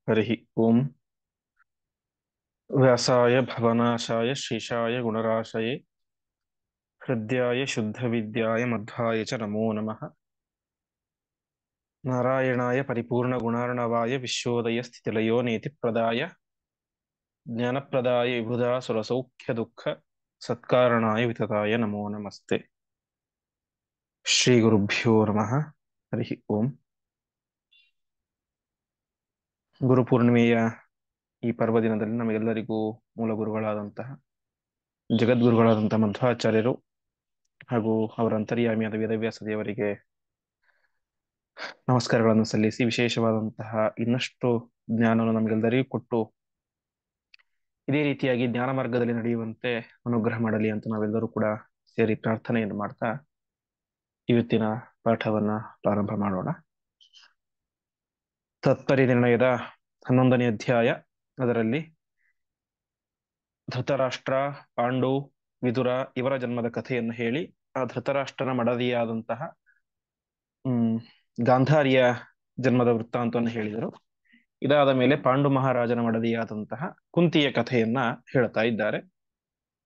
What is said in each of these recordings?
हरिः ओम्। व्यासाय भवनाशाय शेषाय गुणराशये हृद्याय शुद्धविद्याय मध्वाय च नमो नमः। नारायणाय परिपूर्णगुणार्णवाय विश्वोदयस्थितिलयो नेतिप्रदाय ज्ञानप्रदाय विबुधासुरसौख्यदुःख सत्कारणाय वितताय नमो नमस्ते। ಶ್ರೀಗುರುಭ್ಯೋ ನಮಃ. ಹರಿಃ ಓಂ. ಗುರುಪೂರ್ಣಿಮೆಯ ಈ ಪರ್ವದಿನದಲ್ಲಿ ನಮಗೆಲ್ಲರಿಗೂ ಮೂಲ ಗುರುಗಳಾದಂತಹ ಜಗದ್ಗುರುಗಳಾದಂತಹ ಮಧ್ವಾಚಾರ್ಯರು ಹಾಗೂ ಅವರ ಅಂತರ್ಯಾಮಿಯಾದ ವೇದವ್ಯಾಸ ದೇವರಿಗೆ ನಮಸ್ಕಾರಗಳನ್ನು ಸಲ್ಲಿಸಿ, ವಿಶೇಷವಾದಂತಹ ಇನ್ನಷ್ಟು ಜ್ಞಾನವನ್ನು ನಮಗೆಲ್ಲರಿಗೂ ಕೊಟ್ಟು ಇದೇ ರೀತಿಯಾಗಿ ಜ್ಞಾನ ಮಾರ್ಗದಲ್ಲಿ ನಡೆಯುವಂತೆ ಅನುಗ್ರಹ ಮಾಡಲಿ ಅಂತ ನಾವೆಲ್ಲರೂ ಕೂಡ ಸೇರಿ ಪ್ರಾರ್ಥನೆಯನ್ನು ಮಾಡ್ತಾ ಇವತ್ತಿನ ಪಾಠವನ್ನ ಪ್ರಾರಂಭ ಮಾಡೋಣ. ತತ್ಪರಿ ನಿರ್ಣಯದ 11ನೇ ಅಧ್ಯಾಯ. ಅದರಲ್ಲಿ ಧೃತರಾಷ್ಟ್ರ, ಪಾಂಡು, ವಿದುರ ಇವರ ಜನ್ಮದ ಕಥೆಯನ್ನು ಹೇಳಿ ಆ ಧೃತರಾಷ್ಟ್ರನ ಮಡದಿಯಾದಂತಹ ಗಾಂಧಾರಿಯ ಜನ್ಮದ ವೃತ್ತಾಂತವನ್ನು ಹೇಳಿದರು. ಇದಾದ ಮೇಲೆ ಪಾಂಡು ಮಹಾರಾಜನ ಮಡದಿಯಾದಂತಹ ಕುಂತಿಯ ಕಥೆಯನ್ನ ಹೇಳ್ತಾ ಇದ್ದಾರೆ.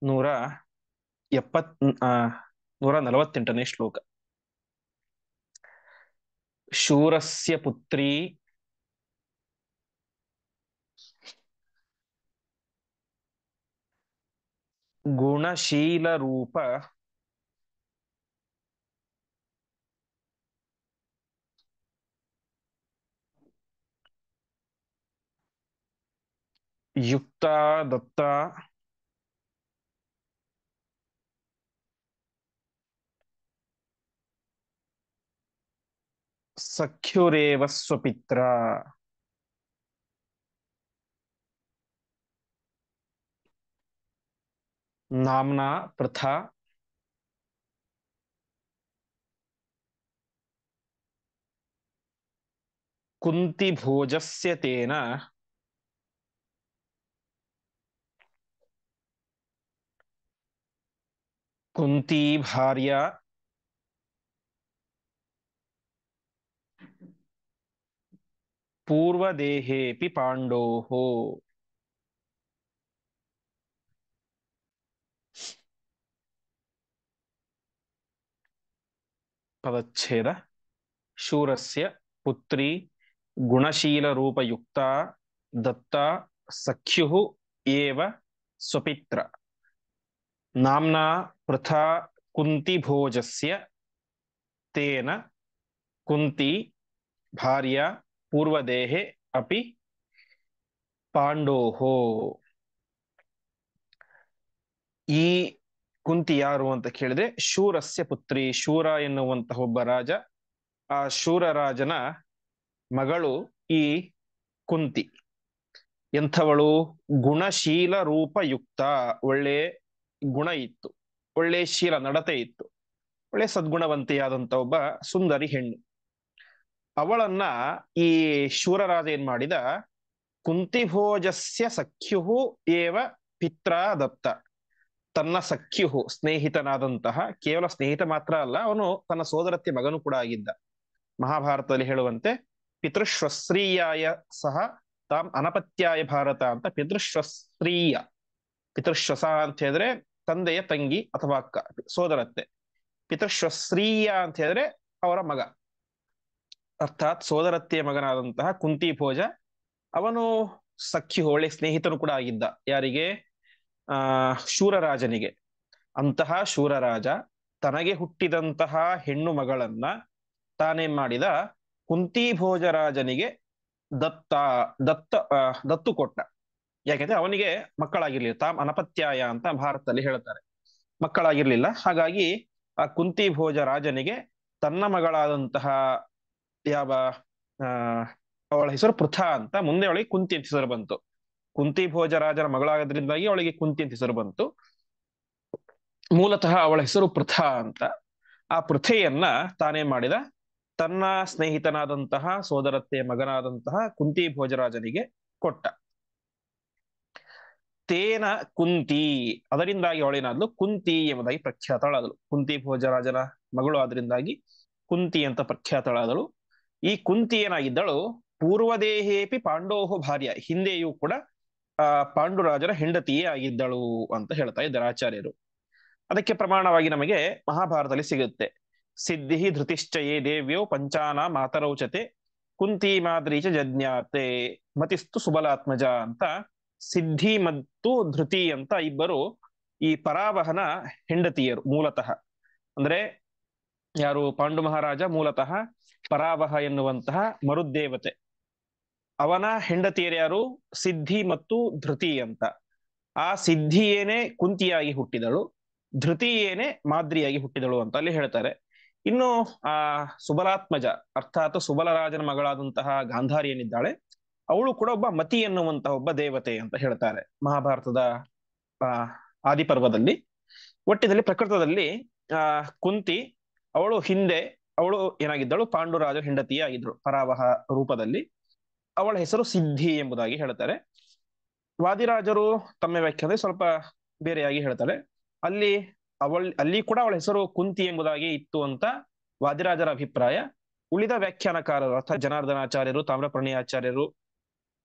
148ನೇ ಶ್ಲೋಕ. ಶೂರಸ್ಯ ಪುತ್ರಿ ಗುಣಶೀಲ ರೂಪ ಯುಕ್ತ ದತ್ತ ಸಖ್ಯುರೇವ ಸ್ವಪಿತ್ರ ನಾಮ್ನಾ ಪ್ರಥಾ ಕುಂತಿ ಭೋಜಸ್ಯ ತೇನ ಕುಂತಿ ಭಾರ್ಯ ಪೂರ್ವದೇಹೇಪಿ ಪಾಂಡೋಃ. ಪದಚ್ಛೇದ. ಶೂರಸ್ಯ ಪುತ್ರಿ ಗುಣಶೀಲ ರೂಪಯುಕ್ತ ದತ್ತ ಸಖ್ಯುಃ ಏವ ಸ್ವಪಿತ್ರ ನಾಮ್ನಾ ಪೃಥಾ ಕುಂತಿ ಭೋಜಸ್ಯ ತೇನ ಕುಂತಿ ಭಾರ್ಯ ಪೂರ್ವದೇಹೆ ಅಪಿ ಪಾಂಡೋಃ. ಈ ಕುಂತಿ ಯಾರು ಅಂತ ಕೇಳಿದ್ರೆ ಶೂರಸ್ಯ ಪುತ್ರಿ, ಶೂರ ಎನ್ನುವಂತಹ ಒಬ್ಬ ರಾಜ, ಆ ಶೂರರಾಜನ ಮಗಳು ಈ ಕುಂತಿ. ಎಂಥವಳು? ಗುಣಶೀಲ ರೂಪಯುಕ್ತ, ಒಳ್ಳೆ ಗುಣ ಇತ್ತು, ಒಳ್ಳೆ ಶೀಲ ನಡತೆ ಇತ್ತು, ಒಳ್ಳೆ ಸದ್ಗುಣವಂತೆಯಾದಂತ ಒಬ್ಬ ಸುಂದರಿ ಹೆಣ್ಣು. ಅವಳನ್ನ ಈ ಶೂರರಾಜ ಏನ್ ಮಾಡಿದ? ಕುಂತಿಭೋಜಸ್ಯ ಸಖ್ಯು ಏವ ಪಿತ್ರ ದತ್ತ. ತನ್ನ ಸಖ್ಯು, ಸ್ನೇಹಿತನಾದಂತಹ, ಕೇವಲ ಸ್ನೇಹಿತ ಮಾತ್ರ ಅಲ್ಲ, ಅವನು ತನ್ನ ಸೋದರತ್ಯ ಮಗನು ಕೂಡ ಆಗಿದ್ದ. ಮಹಾಭಾರತದಲ್ಲಿ ಹೇಳುವಂತೆ ಪಿತೃಶ್ವಶ್ರೀಯಾಯ ಸಹ ತಾಮ್ ಅನಪತ್ಯಾಯ ಭಾರತ ಅಂತ. ಪಿತೃಶ್ವಶ್ರೀಯ, ಪಿತೃಶ್ವಸ ಅಂತ ಹೇಳಿದ್ರೆ ತಂದೆಯ ತಂಗಿ ಅಥವಾ ಅಕ್ಕ, ಸೋದರತ್ತೆ. ಪಿತೃಶ್ವಶ್ರೀಯ ಅಂತ ಹೇಳಿದ್ರೆ ಅವರ ಮಗ, ಅರ್ಥಾತ್ ಸೋದರತ್ತೆಯ ಮಗನಾದಂತಹ ಕುಂತಿ ಭೋಜ. ಅವನು ಸಖ್ಯು, ಒಳ್ಳೆ ಸ್ನೇಹಿತನು ಕೂಡ ಆಗಿದ್ದ. ಯಾರಿಗೆ? ಶೂರರಾಜನಿಗೆ. ಅಂತಹ ಶೂರರಾಜ ತನಗೆ ಹುಟ್ಟಿದಂತಹ ಹೆಣ್ಣು ಮಗಳನ್ನ ತಾನೇನ್ ಮಾಡಿದ? ಕುಂತಿ ಭೋಜರಾಜನಿಗೆ ದತ್ತು ಕೊಟ್ಟ. ಯಾಕೆಂದ್ರೆ ಅವನಿಗೆ ಮಕ್ಕಳಾಗಿರ್ಲಿಲ್ಲ. ತಾಮ್ ಅನಪತ್ಯಾಯ ಅಂತ ಭಾರತದಲ್ಲಿ ಹೇಳ್ತಾರೆ, ಮಕ್ಕಳಾಗಿರ್ಲಿಲ್ಲ. ಹಾಗಾಗಿ ಆ ಕುಂತಿ ಭೋಜ ರಾಜನಿಗೆ ತನ್ನ ಮಗಳಾದಂತಹ ಯಾವ ಅವಳ ಹೆಸರು ಪೃಥಾ ಅಂತ, ಮುಂದೆ ಅವಳಿಗೆ ಕುಂತಿ ಅಂತ ಹೆಸರು ಬಂತು. ಕುಂತಿ ಭೋಜ ರಾಜನ ಮಗಳಾಗೋದ್ರಿಂದಾಗಿ ಅವಳಿಗೆ ಕುಂತಿ ಅಂತ ಹೆಸರು ಬಂತು. ಮೂಲತಃ ಅವಳ ಹೆಸರು ಪೃಥಾ ಅಂತ. ಆ ಪೃಥೆಯನ್ನ ತಾನೇನ್ ಮಾಡಿದ? ತನ್ನ ಸ್ನೇಹಿತನಾದಂತಹ ಸೋದರತ್ತೆಯ ಮಗನಾದಂತಹ ಕುಂತಿ ಭೋಜರಾಜನಿಗೆ ಕೊಟ್ಟ. ತೇನ ಕುಂತಿ, ಅದರಿಂದಾಗಿ ಅವಳೇನಾದ್ಲು? ಕುಂತಿ ಎಂಬುದಾಗಿ ಪ್ರಖ್ಯಾತಳಾದಳು. ಕುಂತಿ ಭೋಜರಾಜನ ಮಗಳು ಆದ್ರಿಂದಾಗಿ ಕುಂತಿ ಅಂತ ಪ್ರಖ್ಯಾತಳಾದಳು. ಈ ಕುಂತಿ ಏನಾಗಿದ್ದಳು? ಪೂರ್ವದೇಹೇಪಿ ಪಾಂಡೋಹ ಭಾರ್ಯ, ಹಿಂದೆಯೂ ಕೂಡ ಪಾಂಡುರಾಜರ ಹೆಂಡತಿಯೇ ಆಗಿದ್ದಳು ಅಂತ ಹೇಳ್ತಾ ಇದ್ದಾರೆ ಆಚಾರ್ಯರು. ಅದಕ್ಕೆ ಪ್ರಮಾಣವಾಗಿ ನಮಗೆ ಮಹಾಭಾರತದಲ್ಲಿ ಸಿಗುತ್ತೆ. ಸಿದ್ಧಿ ಧೃತಿಶ್ಚಯೇ ದೇವ್ಯೋ ಪಂಚಾನ ಮಾತರೌಚತೆ ಕುಂತಿ ಮಾದ್ರೀಚ ಜಜ್ಞಾತೆ ಮತಿಸ್ತು ಸುಬಲಾತ್ಮಜ ಅಂತ. ಸಿದ್ಧಿ ಮತ್ತು ಧೃತಿ ಅಂತ ಇಬ್ಬರು ಈ ಪರಾವಹನ ಹೆಂಡತಿಯರು ಮೂಲತಃ. ಅಂದ್ರೆ ಯಾರು? ಪಾಂಡು ಮಹಾರಾಜ ಮೂಲತಃ ಪರಾವಹ ಎನ್ನುವಂತಹ ಮರುದ್ದೇವತೆ, ಅವನ ಹೆಂಡತಿಯರು ಯಾರು? ಸಿದ್ಧಿ ಮತ್ತು ಧೃತಿ ಅಂತ. ಆ ಸಿದ್ಧಿಯೇನೆ ಕುಂತಿಯಾಗಿ ಹುಟ್ಟಿದಳು, ಧೃತಿಯೇನೆ ಮಾದ್ರಿಯಾಗಿ ಹುಟ್ಟಿದಳು ಅಂತ ಅಲ್ಲಿ ಹೇಳ್ತಾರೆ. ಇನ್ನು ಆ ಸುಬಲಾತ್ಮಜ ಅರ್ಥಾತ್ ಸುಬಲರಾಜನ ಮಗಳಾದಂತಹ ಗಾಂಧಾರಿ ಏನಿದ್ದಾಳೆ, ಅವಳು ಕೂಡ ಒಬ್ಬ ಮತಿ ಎನ್ನುವಂತಹ ಒಬ್ಬ ದೇವತೆ ಅಂತ ಹೇಳ್ತಾರೆ ಮಹಾಭಾರತದ ಆ ಆದಿಪರ್ವದಲ್ಲಿ. ಒಟ್ಟಿನಲ್ಲಿ ಪ್ರಕೃತದಲ್ಲಿ ಕುಂತಿ ಅವಳು ಹಿಂದೆ ಅವಳು ಏನಾಗಿದ್ದಳು? ಪಾಂಡುರಾಜ ಹೆಂಡತಿಯೇ ಆಗಿದ್ದಳು ಪರಾವಹ ರೂಪದಲ್ಲಿ. ಅವಳ ಹೆಸರು ಸಿದ್ಧಿ ಎಂಬುದಾಗಿ ಹೇಳ್ತಾರೆ. ವಾದಿರಾಜರು ತಮ್ಮ ವ್ಯಾಖ್ಯಾನದಲ್ಲಿ ಸ್ವಲ್ಪ ಬೇರೆಯಾಗಿ ಹೇಳ್ತಾರೆ. ಅಲ್ಲಿ ಅಲ್ಲಿ ಕೂಡ ಅವಳ ಹೆಸರು ಕುಂತಿ ಎಂಬುದಾಗಿ ಇತ್ತು ಅಂತ ವಾದಿರಾಜರ ಅಭಿಪ್ರಾಯ. ಉಳಿದ ವ್ಯಾಖ್ಯಾನಕಾರರು ಅರ್ಥಾತ್ ಜನಾರ್ದನಾಚಾರ್ಯರು, ತಾಮ್ರಪರ್ಣಿಯಾಚಾರ್ಯರು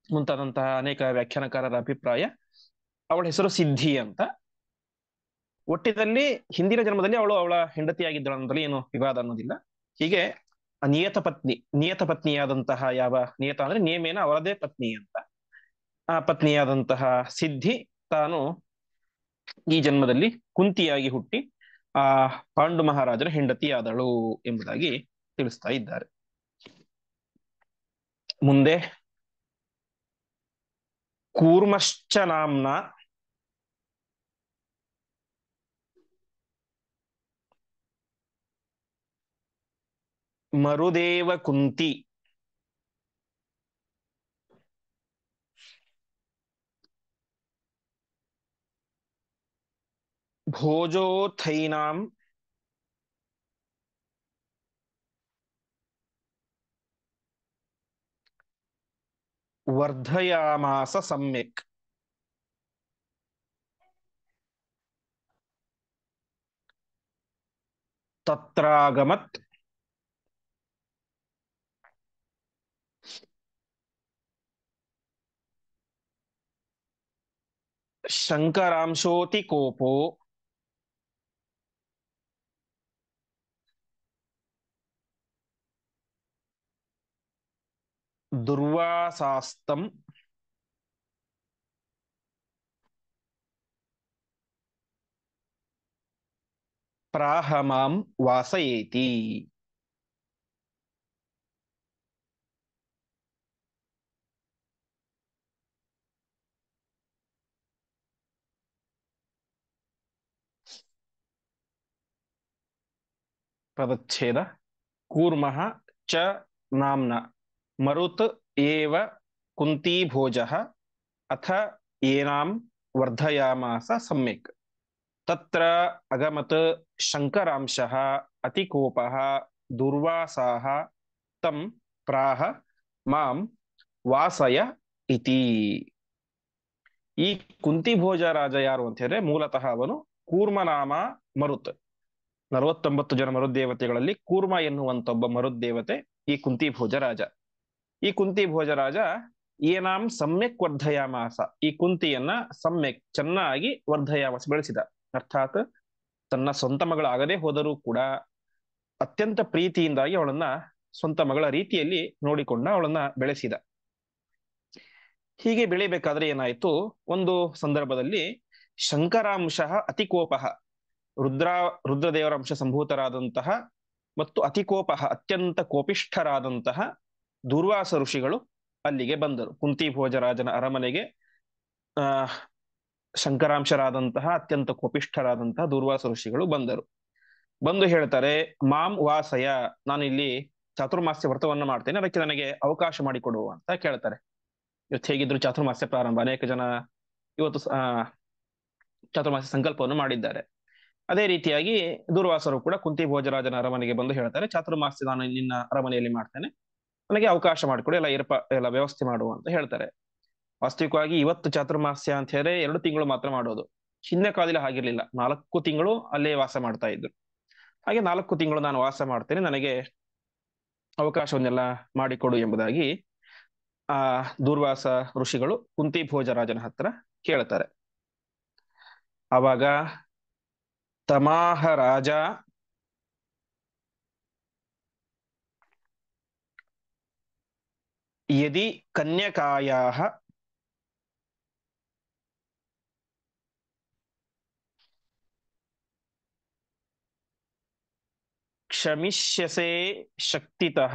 ಮುಂತಾದಂತಹ ಅನೇಕ ವ್ಯಾಖ್ಯಾನಕಾರರ ಅಭಿಪ್ರಾಯ ಅವಳ ಹೆಸರು ಸಿದ್ಧಿ ಅಂತ. ಒಟ್ಟಿನಲ್ಲಿ ಹಿಂದಿನ ಜನ್ಮದಲ್ಲಿ ಅವಳ ಹೆಂಡತಿಯಾಗಿದ್ದಳು ಅನ್ನೋದ್ರಲ್ಲಿ ಏನು ವಿವಾದ ಅನ್ನೋದಿಲ್ಲ. ಹೀಗೆ ನಿಯತ ಪತ್ನಿಯಾದಂತಹ, ಯಾವ ನಿಯತ ಅಂದ್ರೆ ನೇಮೇನ ಅವರದೇ ಪತ್ನಿ ಅಂತ, ಆ ಪತ್ನಿಯಾದಂತಹ ಸಿದ್ಧಿ ತಾನು ಈ ಜನ್ಮದಲ್ಲಿ ಕುಂತಿಯಾಗಿ ಹುಟ್ಟಿ ಆ ಪಾಂಡು ಮಹಾರಾಜರ ಹೆಂಡತಿಯಾದಳು ಎಂಬುದಾಗಿ ತಿಳಿಸ್ತಾ ಇದ್ದಾರೆ. ಮುಂದೆ ಕೂರ್ಮಶ್ಚ ನಾಮ್ನ ಮರುದೇವ ಕುಂತಿ ಭೋಜೋಥೈನಾಂ ವರ್ಧಯಾಮಾಸ ಸಮ್ಯಕ್. ತತ್ರಾಗಮತ್ ಶಂಕರಾಂಶೋತಿ ಕೋಪೋ ದುರ್ವಾಸಾಸ್ತಂ ಪ್ರಾಹಮಾಂ ವಾಸಯೇತಿ. ಪದಚ್ಛೇದ. ಕೂರ್ಮಃ ಚ ನಾಮ್ನ ಮರುತ್ ಏವ ಕುಂತಿ ಭೋಜಃ ಅಥ ಏನಾಂ ವರ್ಧಯಾಮಾಸ ಸಮ್ಯಕ್. ತತ್ರ ಅಗಮತ್ ಶಂಕರಾಂಶಃ ಅತಿಕೋಪಃ ದುರ್ವಾಸಾಃ ತಂ ಪ್ರಾಹ ಮಾಂ ವಾಸಯ ಇತಿ. ಈ ಕುಂತಿ ಭೋಜ ರಾಜ ಯಾರು ಅಂತ ಹೇಳಿದ್ರೆ ಮೂಲತಃ ಅವನು ಕೂರ್ಮನಾಮ ಮರುತ್. 49 ಜನ ಮರುದ್ದೇವತೆಗಳಲ್ಲಿ ಕೂರ್ಮ ಎನ್ನುವಂತ ಒಬ್ಬ ಮರುದ್ದೇವತೆ ಈ ಕುಂತಿ ಭೋಜ ರಾಜ. ಈ ಕುಂತಿ ಭೋಜ ರಾಜ ಏನಾಂ ಸಮ್ಯಕ್ ವರ್ಧಯಾಮಾಸ, ಈ ಕುಂತಿಯನ್ನ ಸಮ್ಯಕ್ ಚೆನ್ನಾಗಿ ವರ್ಧಯಾಮಾಸ ಬೆಳೆಸಿದ. ಅರ್ಥಾತ್ ತನ್ನ ಸ್ವಂತ ಮಗಳಾಗದೆ ಹೋದರೂ ಕೂಡ ಅತ್ಯಂತ ಪ್ರೀತಿಯಿಂದಾಗಿ ಅವಳನ್ನ ಸ್ವಂತ ಮಗಳ ರೀತಿಯಲ್ಲಿ ನೋಡಿಕೊಂಡ, ಅವಳನ್ನ ಬೆಳೆಸಿದ. ಹೀಗೆ ಬೆಳಿಬೇಕಾದ್ರೆ ಏನಾಯ್ತು? ಒಂದು ಸಂದರ್ಭದಲ್ಲಿ ಶಂಕರಾಂಶ ಅತಿಕೋಪ, ರುದ್ರದೇವರ ಅಂಶ ಸಂಭೂತರಾದಂತಹ ಮತ್ತು ಅತಿಕೋಪ ಅತ್ಯಂತ ಕೋಪಿಷ್ಠರಾದಂತಹ ದುರ್ವಾಸ ಋಷಿಗಳು ಅಲ್ಲಿಗೆ ಬಂದರು. ಕುಂತಿ ಭೋಜರಾಜನ ಅರಮನೆಗೆ ಶಂಕರಾಂಶರಾದಂತಹ ಅತ್ಯಂತ ಕೋಪಿಷ್ಠರಾದಂತಹ ದುರ್ವಾಸ ಋಷಿಗಳು ಬಂದರು. ಬಂದು ಹೇಳ್ತಾರೆ, ಮಾಂ ವಾಸಯ, ನಾನು ಇಲ್ಲಿ ಚಾತುರ್ಮಾಸ್ಯ ವ್ರತವನ್ನು ಮಾಡ್ತೇನೆ, ಅದಕ್ಕೆ ನನಗೆ ಅವಕಾಶ ಮಾಡಿಕೊಡುವ ಅಂತ ಕೇಳ್ತಾರೆ. ಇವತ್ತು ಹೇಗಿದ್ರು ಚಾತುರ್ಮಾಸ್ಯ ಪ್ರಾರಂಭ, ಅನೇಕ ಜನ ಇವತ್ತು ಚಾತುರ್ಮಾಸ್ಯ ಸಂಕಲ್ಪವನ್ನು ಮಾಡಿದ್ದಾರೆ. ಅದೇ ರೀತಿಯಾಗಿ ದುರ್ವಾಸರು ಕೂಡ ಕುಂತಿ ಭೋಜರಾಜನ ಅರಮನೆಗೆ ಬಂದು ಹೇಳ್ತಾರೆ, ಚಾತುರ್ಮಾಸ್ಯ ನಾನು ನಿನ್ನ ಅರಮನೆಯಲ್ಲಿ ಮಾಡ್ತೇನೆ, ನನಗೆ ಅವಕಾಶ ಮಾಡಿಕೊಡಿ, ಎಲ್ಲ ವ್ಯವಸ್ಥೆ ಮಾಡುವ ಅಂತ ಹೇಳ್ತಾರೆ. ವಾಸ್ತವಿಕವಾಗಿ ಇವತ್ತು ಚಾತುರ್ಮಾಸ್ಯ ಅಂತ ಹೇಳಿದ್ರೆ 2 ತಿಂಗಳು ಮಾತ್ರ ಮಾಡೋದು. ಹಿಂದೆ ಕಾಲದಲ್ಲಿ ಹಾಗಿರ್ಲಿಲ್ಲ, 4 ತಿಂಗಳು ಅಲ್ಲೇ ವಾಸ ಮಾಡ್ತಾ ಇದ್ರು. ಹಾಗೆ 4 ತಿಂಗಳು ನಾನು ವಾಸ ಮಾಡ್ತೇನೆ, ನನಗೆ ಅವಕಾಶವನ್ನೆಲ್ಲ ಮಾಡಿಕೊಡು ಎಂಬುದಾಗಿ ಆ ದೂರ್ವಾಸ ಋಷಿಗಳು ಕುಂತಿ ಭೋಜರಾಜನ ಹತ್ರ ಕೇಳ್ತಾರೆ. ಅವಾಗ ತಮಾಹ ರಾಜ ಯದಿ ಕನ್ಯಕಾಯಾಃ ಕ್ಷಮಿಷ್ಯಸೆ ಶಕ್ತಿತಃ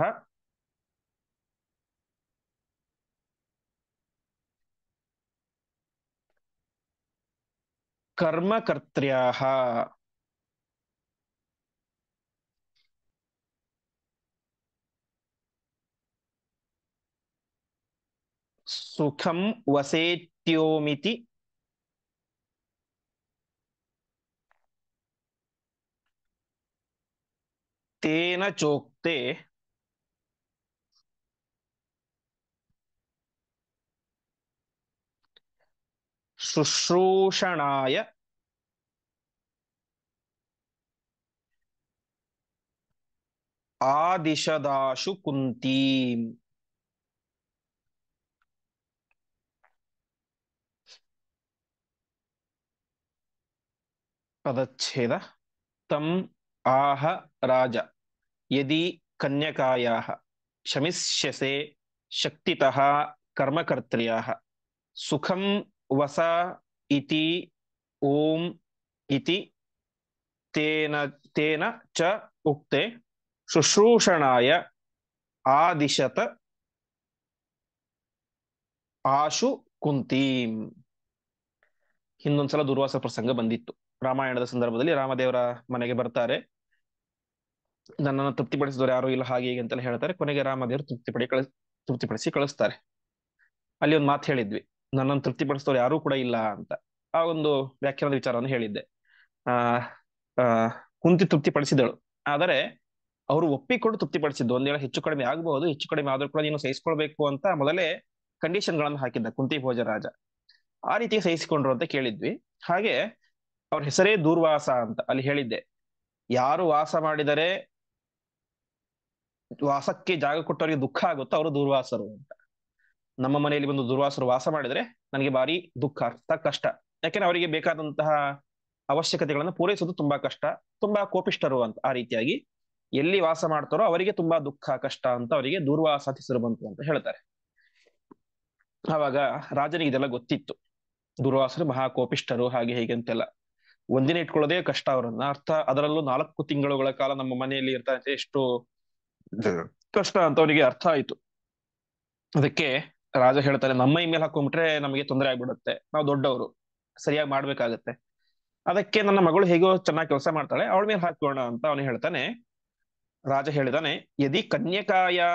ಕರ್ಮಕರ್ತ್ರ್ಯಾಃ ಸುಖಂ ವಸೇತ್ಯೋಮಿತಿ ತೇನ ಚೋಕ್ತೆ ಶುಶ್ರೂಷಣಾಯ ಆದಿಶದಾಶು ಕುಂತೀಂ. ಪದಚ್ಛೇದ. ತಂ ಆಹ ರಾಜ ಯದಿ ಕನ್ಯಕಾಯಾಃ ಶಮಿಷ್ಯಸೆ ಶಕ್ತಿತಃ ಕರ್ಮಕರ್ತ್ರ್ಯಾಃ ಸುಖಂ ವಸ ಇತಿ ಓಂ ಇತಿ ತೇನ ತೇನ ಚ ಉಕ್ತೆ ಶುಶ್ರೂಷಣಾಯ ಆದಿಶತ ಆಶು ಕುಂತೀಂ. ಹಿಂದೊಂದ್ಸಲ ದುರ್ವಾಸ ಪ್ರಸಂಗ ಬಂದಿತ್ತು ರಾಮಾಯಣದ ಸಂದರ್ಭದಲ್ಲಿ. ರಾಮದೇವರ ಮನೆಗೆ ಬರ್ತಾರೆ, ನನ್ನನ್ನು ತೃಪ್ತಿಪಡಿಸಿದವರು ಯಾರು ಇಲ್ಲ ಹಾಗೆ ಹೀಗೆ ಅಂತೆಲ್ಲ ಹೇಳ್ತಾರೆ. ಕೊನೆಗೆ ರಾಮದೇವರು ತೃಪ್ತಿಪಡಿಸಿ ಕಳಿಸ್ತಾರೆ. ಅಲ್ಲಿ ಒಂದು ಮಾತು ಹೇಳಿದ್ವಿ, ನನ್ನನ್ನು ತೃಪ್ತಿಪಡಿಸಿದವರು ಯಾರೂ ಕೂಡ ಇಲ್ಲ ಅಂತ. ಆ ಒಂದು ವ್ಯಾಖ್ಯಾನದ ವಿಚಾರವನ್ನು ಹೇಳಿದ್ದೆ. ಆ ಆ ಕುಂತಿ ತೃಪ್ತಿಪಡಿಸಿದಳು, ಆದರೆ ಅವರು ಒಪ್ಪಿಕೊಂಡು ತೃಪ್ತಿಪಡಿಸಿದ್ದು. ಒಂದ್ ವೇಳೆ ಹೆಚ್ಚು ಕಡಿಮೆ ಆಗಬಹುದು, ಹೆಚ್ಚು ಕಡಿಮೆ ಆದ್ರೂ ಕೂಡ ನೀನು ಸಹಿಸ್ಕೊಳ್ಬೇಕು ಅಂತ ಮೊದಲೇ ಕಂಡೀಷನ್ ಗಳನ್ನು ಹಾಕಿದ್ದ ಕುಂತಿ ಭೋಜರಾಜ. ಆ ರೀತಿ ಸಹಿಸಿಕೊಂಡ್ರು ಅಂತ ಕೇಳಿದ್ವಿ. ಹಾಗೆ ಅವ್ರ ಹೆಸರೇ ದೂರ್ವಾಸ ಅಂತ ಅಲ್ಲಿ ಹೇಳಿದ್ದೆ. ಯಾರು ವಾಸ ಮಾಡಿದರೆ ವಾಸಕ್ಕೆ ಜಾಗ ಕೊಟ್ಟವರಿಗೆ ದುಃಖ ಆಗುತ್ತೋ ಅವರು ದೂರ್ವಾಸರು ಅಂತ. ನಮ್ಮ ಮನೆಯಲ್ಲಿ ಬಂದು ದುರ್ವಾಸರು ವಾಸ ಮಾಡಿದ್ರೆ ನನಗೆ ಭಾರಿ ದುಃಖ, ಕಷ್ಟ. ಯಾಕೆಂದ್ರೆ ಅವರಿಗೆ ಬೇಕಾದಂತಹ ಅವಶ್ಯಕತೆಗಳನ್ನು ಪೂರೈಸೋದು ತುಂಬಾ ಕಷ್ಟ, ತುಂಬಾ ಕೋಪಿಷ್ಟರು ಅಂತ. ಆ ರೀತಿಯಾಗಿ ಎಲ್ಲಿ ವಾಸ ಮಾಡ್ತಾರೋ ಅವರಿಗೆ ತುಂಬಾ ದುಃಖ ಕಷ್ಟ ಅಂತ ಅವರಿಗೆ ದೂರ್ವಾಸ ಹೆಸರು ಬಂತು ಅಂತ ಹೇಳ್ತಾರೆ. ಆವಾಗ ರಾಜನಿಗೆ ಇದೆಲ್ಲ ಗೊತ್ತಿತ್ತು, ದುರ್ವಾಸರು ಮಹಾ ಕೋಪಿಷ್ಟರು ಹಾಗೆ ಹೀಗೆ ಅಂತೆಲ್ಲ. ಒಂದಿನ ಇಟ್ಕೊಳ್ಳೋದೇ ಕಷ್ಟ ಅವರನ್ನ. ಅರ್ಥ ಅದರಲ್ಲೂ 4 ತಿಂಗಳುಗಳ ಕಾಲ ನಮ್ಮ ಮನೆಯಲ್ಲಿ ಇರ್ತಾರೆ, ಎಷ್ಟು ಕಷ್ಟ ಅಂತ ಅವನಿಗೆ ಅರ್ಥ ಆಯ್ತು. ಅದಕ್ಕೆ ರಾಜ ಹೇಳ್ತಾರೆ, ನಮ್ಮ ಮೈ ಮೇಲೆ ಹಾಕೊಂಡ್ಬಿಟ್ರೆ ನಮಗೆ ತೊಂದರೆ ಆಗ್ಬಿಡುತ್ತೆ, ನಾವು ದೊಡ್ಡವರು ಸರಿಯಾಗಿ ಮಾಡ್ಬೇಕಾಗತ್ತೆ. ಅದಕ್ಕೆ ನನ್ನ ಮಗಳು ಹೇಗೋ ಚೆನ್ನಾಗಿ ಕೆಲಸ ಮಾಡ್ತಾಳೆ, ಅವಳ ಮೇಲೆ ಹಾಕೋಣ ಅಂತ ಅವನು ಹೇಳ್ತಾನೆ. ರಾಜ ಹೇಳಿದಾನೆ, ಯದಿ ಕನ್ಯಕಾಯಾ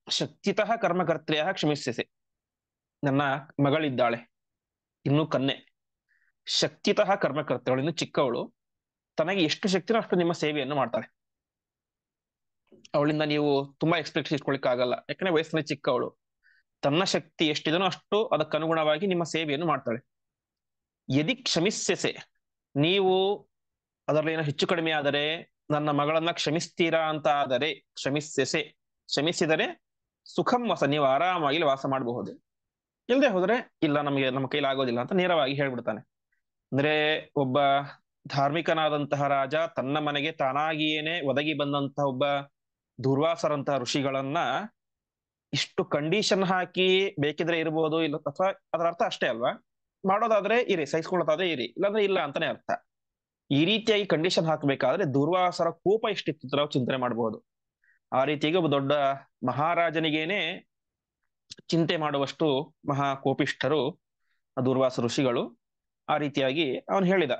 ಶಕ್ತಿತಃ ಕರ್ಮಕರ್ತ್ರ್ಯ ಕ್ಷಮಿಸ್ಯಸೆ. ನನ್ನ ಮಗಳಿದ್ದಾಳೆ, ಇನ್ನೂ ಕನ್ಯೆ, ಶಕ್ತಿತಃ ಕರ್ಮಕರ್ತ್ಯವಳು, ಇನ್ನು ಚಿಕ್ಕವಳು, ತನಗೆ ಎಷ್ಟು ಶಕ್ತಿನೋ ಅಷ್ಟು ನಿಮ್ಮ ಸೇವೆಯನ್ನು ಮಾಡ್ತಾಳೆ. ಅವಳಿಂದ ನೀವು ತುಂಬಾ ಎಕ್ಸ್ಪೆಕ್ಟ್ ಇಟ್ಕೊಳಿಕ್ ಆಗಲ್ಲ, ಯಾಕಂದ್ರೆ ವಯಸ್ಸಿನ ಚಿಕ್ಕವಳು. ತನ್ನ ಶಕ್ತಿ ಎಷ್ಟಿದನೋ ಅಷ್ಟು ಅದಕ್ಕನುಗುಣವಾಗಿ ನಿಮ್ಮ ಸೇವೆಯನ್ನು ಮಾಡ್ತಾಳೆ. ಯದಿ ಕ್ಷಮಿಸ್ಯಸೆ, ನೀವು ಅದರಲ್ಲಿ ಏನೋ ಹೆಚ್ಚು ಕಡಿಮೆ ಆದರೆ, ನನ್ನ ಮಗಳನ್ನ ಕ್ಷಮಿಸ್ತೀರಾ ಅಂತ ಆದರೆ, ಕ್ಷಮಿಸ್ಯಸೆ, ಕ್ಷಮಿಸಿದರೆ ಸುಖಂ ವಸ, ನೀವು ಆರಾಮಾಗಿ ವಾಸ ಮಾಡಬಹುದು. ಇಲ್ಲದೆ ಹೋದ್ರೆ ಇಲ್ಲ, ನಮಗೆ ನಮ್ಮ ಕೈಲಿ ಆಗೋದಿಲ್ಲ ಅಂತ ನೇರವಾಗಿ ಹೇಳ್ಬಿಡ್ತಾನೆ. ಅಂದ್ರೆ ಒಬ್ಬ ಧಾರ್ಮಿಕನಾದಂತಹ ರಾಜ ತನ್ನ ಮನೆಗೆ ತಾನಾಗಿಯೇನೆ ಒದಗಿ ಬಂದಂತಹ ಒಬ್ಬ ದುರ್ವಾಸರಂತಹ ಋಷಿಗಳನ್ನ ಇಷ್ಟು ಕಂಡೀಷನ್ ಹಾಕಿ ಬೇಕಿದ್ರೆ ಇರ್ಬೋದು, ಇಲ್ಲ ಅಥವಾ ಅದರ ಅರ್ಥ ಅಷ್ಟೇ ಅಲ್ವಾ, ಮಾಡೋದಾದ್ರೆ ಇರಿ, ಸಹಿಸ್ಕೊಳ್ಳೋದಾದ್ರೆ ಇರಿ, ಇಲ್ಲಾಂದ್ರೆ ಇಲ್ಲ ಅಂತಾನೆ ಅರ್ಥ. ಈ ರೀತಿಯಾಗಿ ಕಂಡೀಷನ್ ಹಾಕಬೇಕಾದ್ರೆ ದುರ್ವಾಸರ ಕೋಪ ಎಷ್ಟಿತ್ತು ನಾವು ಚಿಂತನೆ ಮಾಡಬಹುದು. ಆ ರೀತಿಯಾಗಿ ಒಬ್ಬ ದೊಡ್ಡ ಮಹಾರಾಜನಿಗೇನೆ ಚಿಂತೆ ಮಾಡುವಷ್ಟು ಮಹಾ ಕೋಪಿಷ್ಠರು ದುರ್ವಾಸ ಋಷಿಗಳು. ಆ ರೀತಿಯಾಗಿ ಅವನು ಹೇಳಿದ,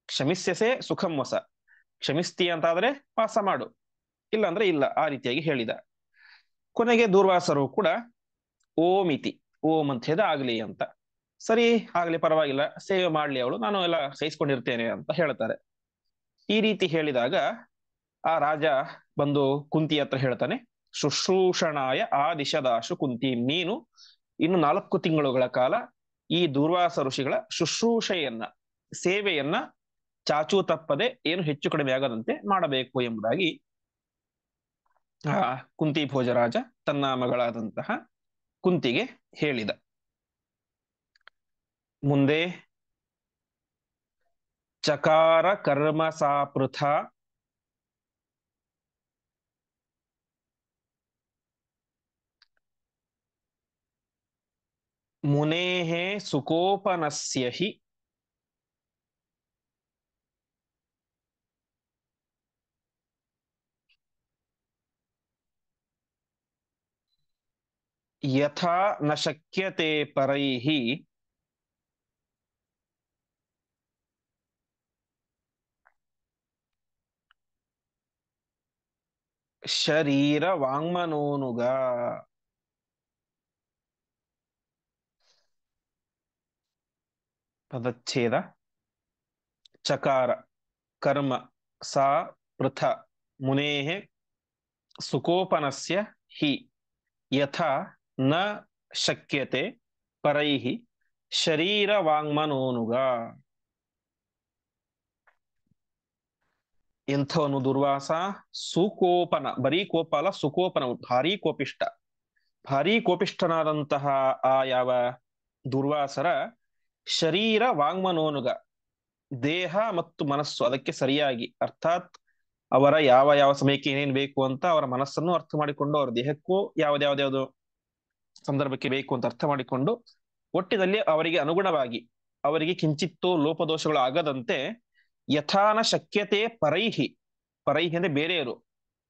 ಕ್ಷಮಿಸ್ಯಸೆ ಸುಖಂ ವಸ, ಕ್ಷಮಿಸ್ತೀ ಅಂತಾದ್ರೆ ವಾಸ ಮಾಡು, ಇಲ್ಲ ಅಂದ್ರೆ ಇಲ್ಲ, ಆ ರೀತಿಯಾಗಿ ಹೇಳಿದ. ಕೊನೆಗೆ ದೂರ್ವಾಸರು ಕೂಡ ಓಮಿತಿ, ಓಂ ಅಂತ ಹೇಳಿದ ಆಗ್ಲಿ ಅಂತ. ಸರಿ ಆಗ್ಲಿ, ಪರವಾಗಿಲ್ಲ, ಸೇವೆ ಮಾಡ್ಲಿ ಅವಳು, ನಾನು ಎಲ್ಲ ಸಹಿಸ್ಕೊಂಡಿರ್ತೇನೆ ಅಂತ ಹೇಳ್ತಾರೆ. ಈ ರೀತಿ ಹೇಳಿದಾಗ ಆ ರಾಜ ಬಂದು ಕುಂತಿ ಹತ್ರ ಹೇಳ್ತಾನೆ, ಶುಶ್ರೂಷಣಾಯ ಆದಿಶದಾಶು ಕುಂತಿ, ನೀನು ಇನ್ನು 4 ತಿಂಗಳುಗಳ ಕಾಲ ಈ ದೂರ್ವಾಸ ಋಷಿಗಳ ಶುಶ್ರೂಷೆಯನ್ನ, ಸೇವೆಯನ್ನ ಚಾಚೂ ತಪ್ಪದೆ ಏನು ಹೆಚ್ಚು ಕಡಿಮೆ ಆಗದಂತೆ ಮಾಡಬೇಕು ಎಂಬುದಾಗಿ ಕುಂತಿ ಭೋಜರಾಜ ತನ್ನ ಮಗಳಾದಂತಹ ಕುಂತಿಗೆ ಹೇಳಿದ. ಮುಂದೆ ಚಕಾರ ಕರ್ಮ ಸಾಪೃಥ ಮುನೇಃ ಸುಕೋಪನಸ್ಯ ಹಿ ಯಥಾ ನ ಶಕ್ಯತೆ ಪರೈಃ ಶರೀರ ವಾಂಗ್ಮನೋನುಗ. ಪದಚ್ಛೇದ. ಚಕಾರ ಕರ್ಮ ಸಾ ಪೃಥ ಮುನೇಃ ಸುಕೋಪನಸ್ಯ ಹಿ ಯಥಾ ನ ಶಕ್ಯತೆ ಪರೈಃ ಶರೀರ ವಾಂಗ್ಮನೋನುಗ. ಎಂಥವನು ದುರ್ವಾಸ? ಸುಕೋಪನ, ಬರೀ ಕೋಪ ಅಲ್ಲ, ಸುಕೋಪನ, ಭಾರೀ ಕೋಪಿಷ್ಟ. ಭಾರೀ ಕೋಪಿಷ್ಠನಾದಂತಹ ಆ ಯಾವ ದುರ್ವಾಸರ ಶರೀರ ವಾಂಗ್ಮನೋನುಗ, ದೇಹ ಮತ್ತು ಮನಸ್ಸು ಅದಕ್ಕೆ ಸರಿಯಾಗಿ, ಅರ್ಥಾತ್ ಅವರ ಯಾವ ಯಾವ ಸಮಯಕ್ಕೆ ಏನೇನು ಬೇಕು ಅಂತ ಅವರ ಮನಸ್ಸನ್ನು ಅರ್ಥ ಮಾಡಿಕೊಂಡು, ಅವರ ದೇಹಕ್ಕೂ ಯಾವ್ದಾವ್ದ್ಯಾವ್ದು ಸಂದರ್ಭಕ್ಕೆ ಬೇಕು ಅಂತ ಅರ್ಥ ಮಾಡಿಕೊಂಡು, ಒಟ್ಟಿನಲ್ಲಿ ಅವರಿಗೆ ಅನುಗುಣವಾಗಿ ಅವರಿಗೆ ಕಿಂಚಿತ್ತೂ ಲೋಪದೋಷಗಳು ಆಗದಂತೆ ಯಥಾನ ಶಕ್ಯತೆ ಪರೈಹಿ, ಪರೈಹಿ ಅಂದ್ರೆ ಬೇರೆಯವರು,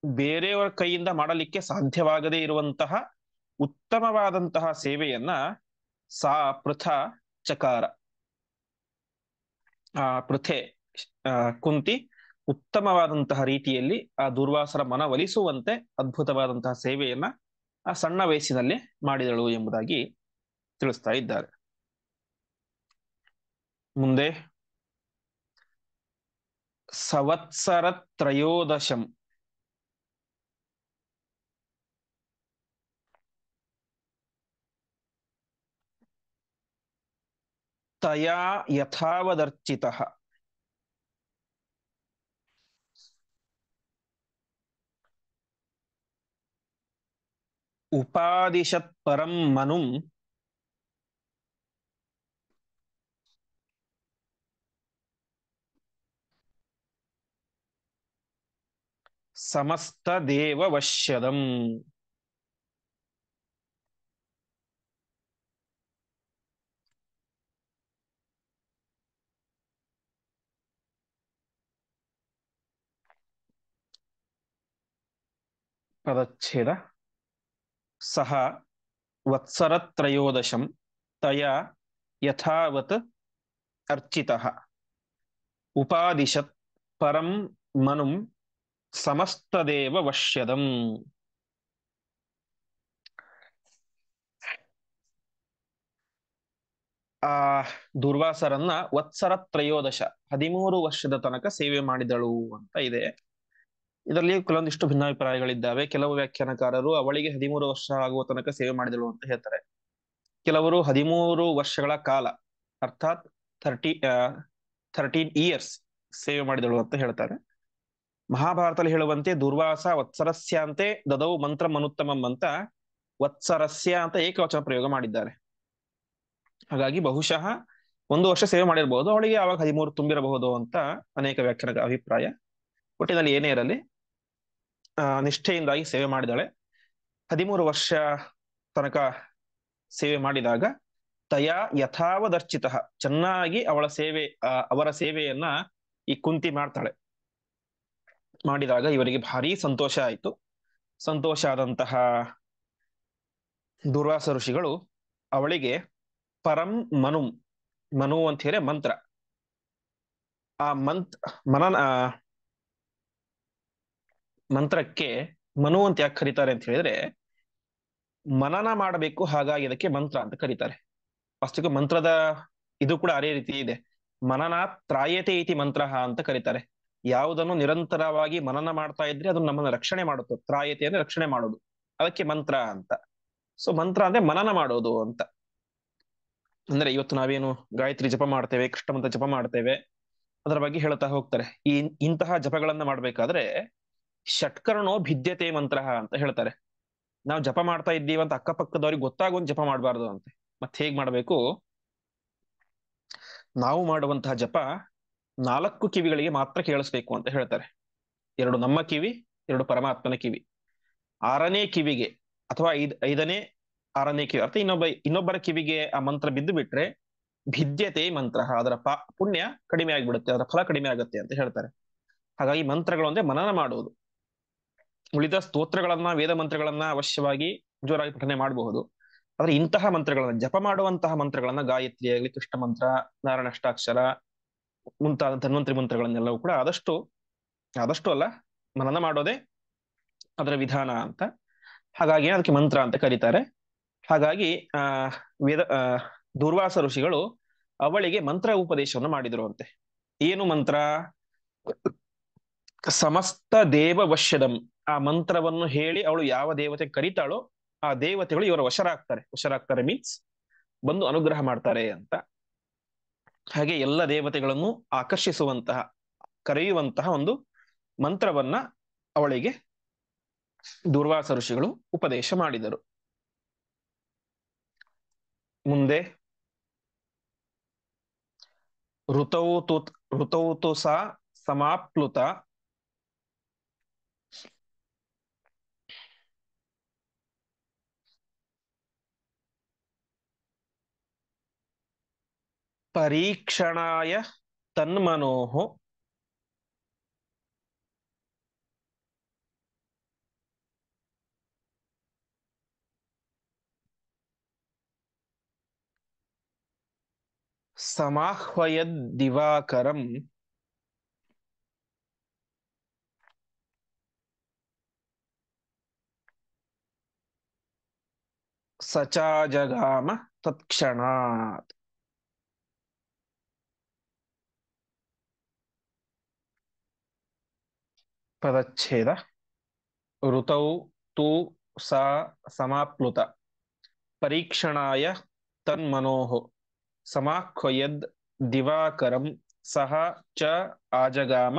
ಬೇರೆಯವರ ಕೈಯಿಂದ ಮಾಡಲಿಕ್ಕೆ ಸಾಧ್ಯವಾಗದೇ ಇರುವಂತಹ ಉತ್ತಮವಾದಂತಹ ಸೇವೆಯನ್ನ ಸಾ ಪೃಥ ಚಕಾರ. ಪೃಥೆ ಕುಂತಿ ಉತ್ತಮವಾದಂತಹ ರೀತಿಯಲ್ಲಿ ಆ ದುರ್ವಾಸರ ಮನವೊಲಿಸುವಂತೆ ಅದ್ಭುತವಾದಂತಹ ಸೇವೆಯನ್ನ ಆ ಸಣ್ಣ ವಯಸ್ಸಿನಲ್ಲಿ ಮಾಡಿದಳು ಎಂಬುದಾಗಿ ತಿಳಿಸ್ತಾ ಇದ್ದಾರೆ. ಮುಂದೆ ಸಂವತ್ಸರ ತ್ರಯೋದಶಂ ತಯಾ ಯಥಾವದರ್ಚಿತಃ ಉಪಾದಿಶತ್ ಪರಂ ಮನುಂ ಸಮಸ್ತ ದೇವವಶ್ಯದಂ. ಪದಚ್ಛೇದ. ಸಹ ವತ್ಸರತ್ರಯೋದಶಂ ತಯಾ ಯಥಾವತ್ ಅರ್ಚಿತಃ ಉಪಾದಿಶತ್ ಪರಂ ಮನುಂ ಸಮಸ್ತದೇವ ವಶ್ಯದಂ. ಆ ದುರ್ವಾಸರನ್ನ ವತ್ಸರ ತ್ರಯೋದಶ 13 ವರ್ಷದ ತನಕ ಸೇವೆ ಮಾಡಿದಳು ಅಂತ ಇದೆ. ಇದರಲ್ಲಿ ಕೆಲವೊಂದಿಷ್ಟು ಭಿನ್ನಾಭಿಪ್ರಾಯಗಳಿದ್ದಾವೆ. ಕೆಲವು ವ್ಯಾಖ್ಯಾನಕಾರರು ಅವಳಿಗೆ 13 ವರ್ಷ ಆಗುವ ತನಕ ಸೇವೆ ಮಾಡಿದಳು ಅಂತ ಹೇಳ್ತಾರೆ. ಕೆಲವರು 13 ವರ್ಷಗಳ ಕಾಲ ಅರ್ಥಾತ್ 13 ಇಯರ್ಸ್ ಸೇವೆ ಮಾಡಿದಳು ಅಂತ ಹೇಳ್ತಾರೆ. ಮಹಾಭಾರತದಲ್ಲಿ ಹೇಳುವಂತೆ ದುರ್ವಾಸ ವತ್ಸರಸ್ಯಾಂತೆ ದದೌ ಮಂತ್ರ ಮನುತ್ತಮಂ ಅಂತ ವತ್ಸರಸ್ಯ ಅಂತ ಏಕವಚನ ಪ್ರಯೋಗ ಮಾಡಿದ್ದಾರೆ. ಹಾಗಾಗಿ ಬಹುಶಃ 1 ವರ್ಷ ಸೇವೆ ಮಾಡಿರಬಹುದು, ಅವಳಿಗೆ ಆವಾಗ 13 ತುಂಬಿರಬಹುದು ಅಂತ ಅನೇಕ ವ್ಯಾಖ್ಯಾನಗಳ ಅಭಿಪ್ರಾಯ. ಒಟ್ಟಿನಲ್ಲಿ ಏನೇ ಇರಲಿ ನಿಷ್ಠೆಯಿಂದಾಗಿ ಸೇವೆ ಮಾಡಿದಾಳೆ. 13 ವರ್ಷ ತನಕ ಸೇವೆ ಮಾಡಿದಾಗ ತಯಾ ಯಥಾವದರ್ಚಿತ, ಚೆನ್ನಾಗಿ ಅವರ ಸೇವೆಯನ್ನ ಈ ಕುಂತಿ ಮಾಡ್ತಾಳೆ. ಮಾಡಿದಾಗ ಇವರಿಗೆ ಭಾರಿ ಸಂತೋಷ ಆಯಿತು. ಸಂತೋಷ ಆದಂತಹ ದುರ್ವಾಸ ಋಷಿಗಳು ಅವಳಿಗೆ ಪರಂ ಮನು, ಮನು ಅಂತ ಹೇಳಿ ಮಂತ್ರ, ಆ ಮಂತ್ರಕ್ಕೆ ಮನು ಅಂತ ಯಾಕೆ ಕರೀತಾರೆ ಅಂತ ಹೇಳಿದ್ರೆ ಮನನ ಮಾಡಬೇಕು, ಹಾಗಾಗಿ ಇದಕ್ಕೆ ಮಂತ್ರ ಅಂತ ಕರೀತಾರೆ. ವಾಸ್ತವಿಕ ಮಂತ್ರದ ಇದು ಕೂಡ ಅದೇ ರೀತಿ ಇದೆ. ಮನನಾತ್ ತ್ರಾಯತೆ ಇತಿ ಮಂತ್ರ ಅಂತ ಕರೀತಾರೆ. ಯಾವುದನ್ನು ನಿರಂತರವಾಗಿ ಮನನ ಮಾಡ್ತಾ ಇದ್ರೆ ಅದನ್ನು ನಮ್ಮನ್ನು ರಕ್ಷಣೆ ಮಾಡುತ್ತೆ. ತ್ರಾಯತೆ ಅಂದ್ರೆ ರಕ್ಷಣೆ ಮಾಡೋದು, ಅದಕ್ಕೆ ಮಂತ್ರ ಅಂತ. ಸೊ ಮಂತ್ರ ಅಂದ್ರೆ ಮನನ ಮಾಡೋದು ಅಂತ. ಅಂದ್ರೆ ಇವತ್ತು ನಾವೇನು ಗಾಯತ್ರಿ ಜಪ ಮಾಡ್ತೇವೆ, ಕೃಷ್ಣ ಮಂತ್ರ ಜಪ ಮಾಡ್ತೇವೆ, ಅದರ ಬಗ್ಗೆ ಹೇಳ್ತಾ ಹೋಗ್ತಾರೆ. ಇಂತಹ ಜಪಗಳನ್ನ ಮಾಡ್ಬೇಕಾದ್ರೆ ಷಟ್ಕರ್ಣೋ ಭಿದ್ಯತೆ ಮಂತ್ರ ಅಂತ ಹೇಳ್ತಾರೆ. ನಾವು ಜಪ ಮಾಡ್ತಾ ಇದ್ದೀವಿ ಅಂತ ಅಕ್ಕಪಕ್ಕದವ್ರಿಗೆ ಗೊತ್ತಾಗುವಂತ ಜಪ ಮಾಡಬಾರ್ದು ಅಂತೆ. ಮತ್ತೆ ಹೇಗ್ ಮಾಡ್ಬೇಕು? ನಾವು ಮಾಡುವಂತಹ ಜಪ 4 ಕಿವಿಗಳಿಗೆ ಮಾತ್ರ ಕೇಳಿಸ್ಬೇಕು ಅಂತ ಹೇಳ್ತಾರೆ. 2 ನಮ್ಮ ಕಿವಿ, 2 ಪರಮಾತ್ಮನ ಕಿವಿ. 6ನೇ ಕಿವಿಗೆ ಅಥವಾ 5ನೇ 6ನೇ ಕಿವಿ ಅಥವಾ ಇನ್ನೊಬ್ಬರ ಕಿವಿಗೆ ಆ ಮಂತ್ರ ಬಿದ್ದು ಬಿಟ್ರೆ ಭಿದ್ಯತೆ ಮಂತ್ರ, ಅದರ ಪುಣ್ಯ ಕಡಿಮೆ ಆಗಿಬಿಡುತ್ತೆ, ಅದರ ಫಲ ಕಡಿಮೆ ಆಗುತ್ತೆ ಅಂತ ಹೇಳ್ತಾರೆ. ಹಾಗಾಗಿ ಮಂತ್ರಗಳು ಅಂದ್ರೆ ಮನನ ಮಾಡುವುದು. ಉಳಿದ ಸ್ತೋತ್ರಗಳನ್ನ, ವೇದ ಮಂತ್ರಗಳನ್ನ ಅವಶ್ಯವಾಗಿ ಜೋರಾಗಿ ಪಠನೆ ಮಾಡಬಹುದು. ಆದ್ರೆ ಇಂತಹ ಮಂತ್ರಗಳನ್ನ, ಜಪ ಮಾಡುವಂತಹ ಮಂತ್ರಗಳನ್ನ, ಗಾಯತ್ರಿ ಆಗಲಿ, ಕೃಷ್ಣ ಮಂತ್ರ, ನಾರಾಯಣ ಅಷ್ಟಾಕ್ಷರ ಮುಂತಾದ ಧನ್ವಂತರಿ ಮಂತ್ರಗಳನ್ನೆಲ್ಲವೂ ಕೂಡ ಆದಷ್ಟು ಅಲ್ಲ, ಮನನ ಮಾಡೋದೇ ಅದರ ವಿಧಾನ ಅಂತ. ಹಾಗಾಗಿ ಅದಕ್ಕೆ ಮಂತ್ರ ಅಂತ ಕರೀತಾರೆ. ಹಾಗಾಗಿ ವೇದ ದೂರ್ವಾಸ ಋಷಿಗಳು ಅವಳಿಗೆ ಮಂತ್ರ ಉಪದೇಶವನ್ನು ಮಾಡಿದರು ಅಂತೆ. ಏನು ಮಂತ್ರ? ಸಮಸ್ತ ದೇವ ವಶ್ಯದಂ. ಆ ಮಂತ್ರವನ್ನು ಹೇಳಿ ಅವಳು ಯಾವ ದೇವತೆ ಕರಿತಾಳೋ ಆ ದೇವತೆಗಳು ಇವರ ವಶರಾಗ್ತಾರೆ ಮೀನ್ಸ್ ಬಂದು ಅನುಗ್ರಹ ಮಾಡ್ತಾರೆ ಅಂತ. ಹಾಗೆ ಎಲ್ಲ ದೇವತೆಗಳನ್ನು ಆಕರ್ಷಿಸುವಂತಹ, ಕರೆಯುವಂತಹ ಒಂದು ಮಂತ್ರವನ್ನ ಅವಳಿಗೆ ದೂರ್ವಾಸ ಋಷಿಗಳು ಉಪದೇಶ ಮಾಡಿದರು. ಮುಂದೆ ಋತೌ ಸಾ ಸಮಾಪ್ಲುತ ಪರೀಕ್ಷಣಾಯ ತನ್ಮನೋಃ ಸಮಾಹ್ವಯದ್ ದಿವಾಕರಂ ಸಚಾಜಗಾಮ ತತ್ಕ್ಷಣಾತ್. ಪದಚ್ಛೇದ. ಋತೌ ತು ಸಾ ಸಮಾಪ್ಲುತ ಪರೀಕ್ಷಣಾಯ ತನ್ಮನೋಃ ಸಮಾಹ್ವಯದ್ ದಿವಾಕರಂ ಸಹ ಚ ಆಜಗಾಮ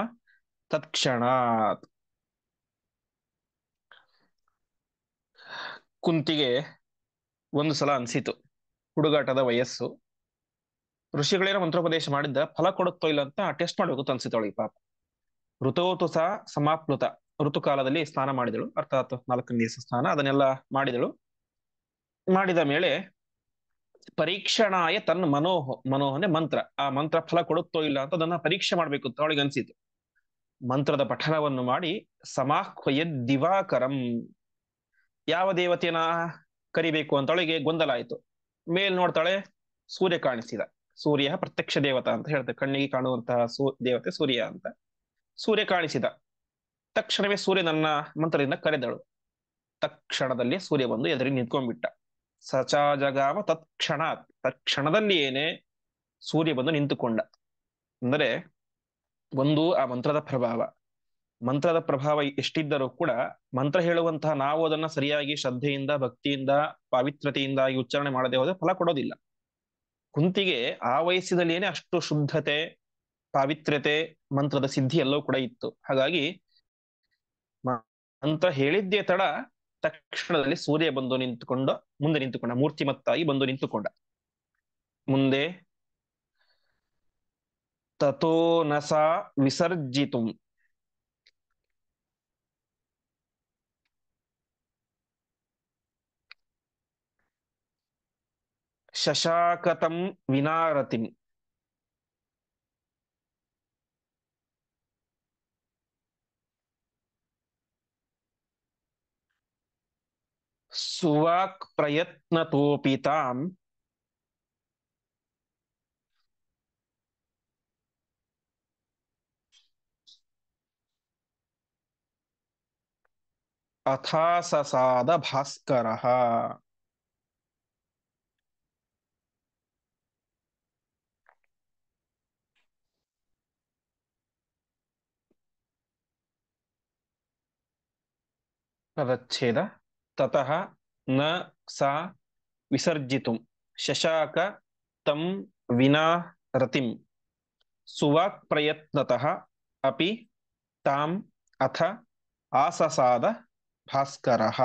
ತತ್ಕ್ಷಣಾತ್. ಕುಂತಿಗೆ ಒಂದು ಸಲ ಅನ್ಸಿತು, ಹುಡುಗಾಟದ ವಯಸ್ಸು, ಋಷಿಗಳೇನೋ ಮಂತ್ರೋಪದೇಶ ಮಾಡಿದ್ದ, ಫಲ ಕೊಡುತ್ತೋ ಇಲ್ಲ ಅಂತ ಟೆಸ್ಟ್ ಮಾಡ್ಬೇಕು ಅನ್ಸಿತು ಅವಳಿಗೆ. ಪಾಪ ಋತೋತು ಸಹ ಸಮಾಪ್ಲುತ, ಋತುಕಾಲದಲ್ಲಿ ಸ್ನಾನ ಮಾಡಿದಳು, ಅರ್ಥಾತ್ 4ನೇ ದಿವಸ ಸ್ನಾನ, ಅದನ್ನೆಲ್ಲ ಮಾಡಿದಳು. ಮಾಡಿದ ಮೇಲೆ ಪರೀಕ್ಷಣಾಯ ತನ್ನ ಮನೋಹನೆ ಮಂತ್ರ, ಆ ಮಂತ್ರ ಫಲ ಕೊಡುತ್ತೋ ಇಲ್ಲ ಅಂತ ಅದನ್ನ ಪರೀಕ್ಷೆ ಮಾಡ್ಬೇಕು ಅಂತ ಅವಳಿಗೆ ಅನ್ಸಿತು. ಮಂತ್ರದ ಪಠನವನ್ನು ಮಾಡಿ ಸಮಾಹ್ವಯದ್ ದಿವಾಕರಂ, ಯಾವ ದೇವತೆಯನ್ನ ಕರಿಬೇಕು ಅಂತ ಅವಳಿಗೆ ಗೊಂದಲ ಆಯ್ತು. ಮೇಲ್ ನೋಡ್ತಾಳೆ, ಸೂರ್ಯ ಕಾಣಿಸಿದ. ಸೂರ್ಯ ಪ್ರತ್ಯಕ್ಷ ದೇವತಾ ಅಂತ ಹೇಳ್ತಾರೆ, ಕಣ್ಣಿಗೆ ಕಾಣುವಂತಹ ದೇವತೆ ಸೂರ್ಯ ಅಂತ. ಸೂರ್ಯ ಕಾಣಿಸಿದ ತಕ್ಷಣವೇ ಸೂರ್ಯ ನನ್ನ ಮಂತ್ರದಿಂದ ಕರೆದಳು. ತಕ್ಷಣದಲ್ಲಿ ಸೂರ್ಯ ಬಂದು ಎದುರಿಗೆ ನಿಂತ್ಕೊಂಡ್ಬಿಟ್ಟ. ಸಚಾಜಗಾಮ ತತ್ಕ್ಷಣದಲ್ಲಿ ಏನೇ ಸೂರ್ಯ ಬಂದು ನಿಂತುಕೊಂಡ. ಅಂದರೆ ಒಂದು ಆ ಮಂತ್ರದ ಪ್ರಭಾವ ಎಷ್ಟಿದ್ದರೂ ಕೂಡ ಮಂತ್ರ ಹೇಳುವಂತಹ ನಾವು ಅದನ್ನ ಸರಿಯಾಗಿ ಶ್ರದ್ಧೆಯಿಂದ, ಭಕ್ತಿಯಿಂದ, ಪಾವಿತ್ರತೆಯಿಂದ ಉಚ್ಚಾರಣೆ ಮಾಡದೆ ಹೋದ್ರೆ ಫಲ ಕೊಡೋದಿಲ್ಲ. ಕುಂತಿಗೆ ಆ ವಯಸ್ಸಿನಲ್ಲಿ ಏನೇ ಅಷ್ಟು ಶುದ್ಧತೆ, ಪಾವಿತ್ರ್ಯತೆ, ಮಂತ್ರದ ಸಿದ್ಧಿ ಎಲ್ಲವೂ ಕೂಡ ಇತ್ತು. ಹಾಗಾಗಿ ಮಂತ್ರ ಹೇಳಿದ್ದೇ ತಡ ತಕ್ಷಣದಲ್ಲಿ ಸೂರ್ಯ ಬಂದು ಮುಂದೆ ನಿಂತುಕೊಂಡ, ಮೂರ್ತಿಮತ್ತಾಗಿ ಬಂದು ನಿಂತುಕೊಂಡ. ಮುಂದೆ ತಥೋ ನಸಾ ವಿಸರ್ಜಿತು ಶಶಾಕತಂ ವಿನಾರತಿಂ ಸುವಾಕ್ ಪ್ರಯತ್ನತೋಪಿತಾಂ ಅಥಾಸಸಾದ ಭಾಸ್ಕರಃ. ಪದಚ್ಛೇದ. ತತಃ ನ ಸಾ ವಿಸರ್ಜಿತುಂ ಶಶಾಕ ತಂ ವಿನಾ ರತಿಂ ಸುವಾಕ್ ಪ್ರಯತ್ನತಃ ಅಪಿ ತಾಂ ಅಥ ಆಸಸಾದ ಭಾಸ್ಕರಃ.